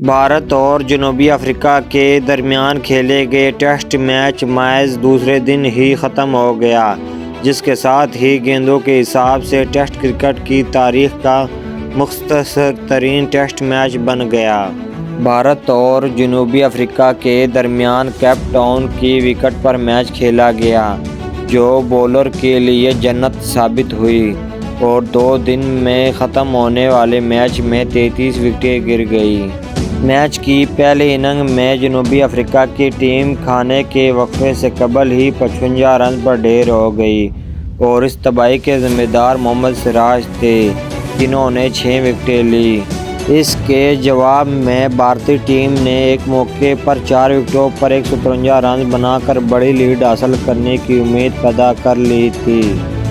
بھارت اور جنوبی افریقہ کے درمیان کھیلے گئے ٹیسٹ میچ محض دوسرے دن ہی ختم ہو گیا، جس کے ساتھ ہی گیندوں کے حساب سے ٹیسٹ کرکٹ کی تاریخ کا مختصر ترین ٹیسٹ میچ بن گیا۔ بھارت اور جنوبی افریقہ کے درمیان کیپ ٹاؤن کی وکٹ پر میچ کھیلا گیا، جو بولر کے لیے جنت ثابت ہوئی اور 2 دن میں ختم ہونے والے میچ میں 33 وکٹیں گر گئیں۔ میچ کی پہلی اننگ میں جنوبی افریقہ کی ٹیم کھانے کے وقفے سے قبل ہی 55 رنز پر ڈھیر ہو گئی اور اس تباہی کے ذمہ دار محمد سراج تھے، جنہوں نے 6 وکٹیں لیں۔ اس کے جواب میں بھارتی ٹیم نے ایک موقع پر 4 وکٹوں پر 153 رنز بنا کر بڑی لیڈ حاصل کرنے کی امید پیدا کر لی تھی،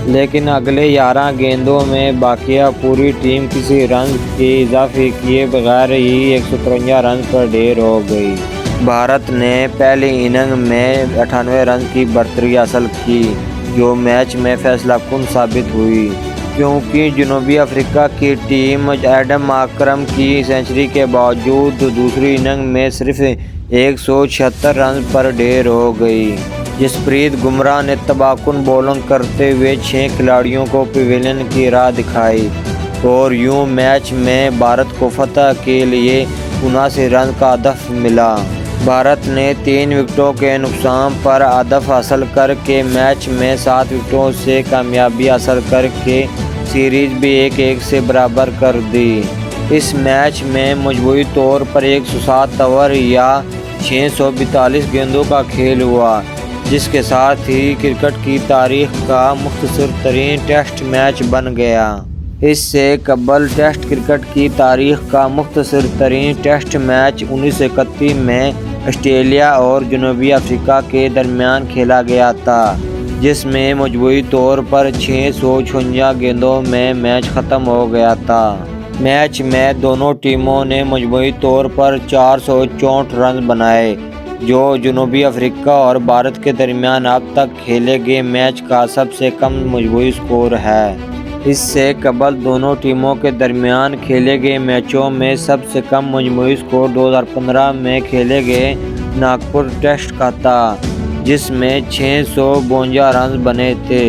لیکن اگلے 11 گیندوں میں باقیہ پوری ٹیم کسی رنز کے اضافے کیے بغیر ہی 153 رنز پر ڈھیر ہو گئی۔ بھارت نے پہلی اننگ میں 98 رنز کی برتری حاصل کی، جو میچ میں فیصلہ کن ثابت ہوئی، کیونکہ جنوبی افریقہ کی ٹیم ایڈم اکرم کی سنچری کے باوجود دوسری اننگ میں صرف 176 رنز پر ڈھیر ہو گئی۔ جسپریت بمراہ نے تباہ کن بولنگ کرتے ہوئے 6 کھلاڑیوں کو پویلین کی راہ دکھائی اور یوں میچ میں بھارت کو فتح کے لیے 79 رنز کا ہدف ملا۔ بھارت نے 3 وکٹوں کے نقصان پر ہدف حاصل کر کے میچ میں 7 وکٹوں سے کامیابی حاصل کر کے سیریز بھی 1-1 سے برابر کر دی۔ اس میچ میں مجموعی طور پر 107 اوور یا 642 گیندوں کا کھیل ہوا، جس کے ساتھ ہی کرکٹ کی تاریخ کا مختصر ترین ٹیسٹ میچ بن گیا۔ اس سے قبل ٹیسٹ کرکٹ کی تاریخ کا مختصر ترین ٹیسٹ میچ 1931 میں آسٹریلیا اور جنوبی افریقہ کے درمیان کھیلا گیا تھا، جس میں مجموعی طور پر 656 گیندوں میں میچ ختم ہو گیا تھا۔ میچ میں دونوں ٹیموں نے مجموعی طور پر 464 رنز بنائے، جو جنوبی افریقہ اور بھارت کے درمیان اب تک کھیلے گئے میچ کا سب سے کم مجموعی اسکور ہے۔ اس سے قبل دونوں ٹیموں کے درمیان کھیلے گئے میچوں میں سب سے کم مجموعی اسکور 2015 میں کھیلے گئے ناگپور ٹیسٹ کا تھا، جس میں 652 رنز بنے تھے۔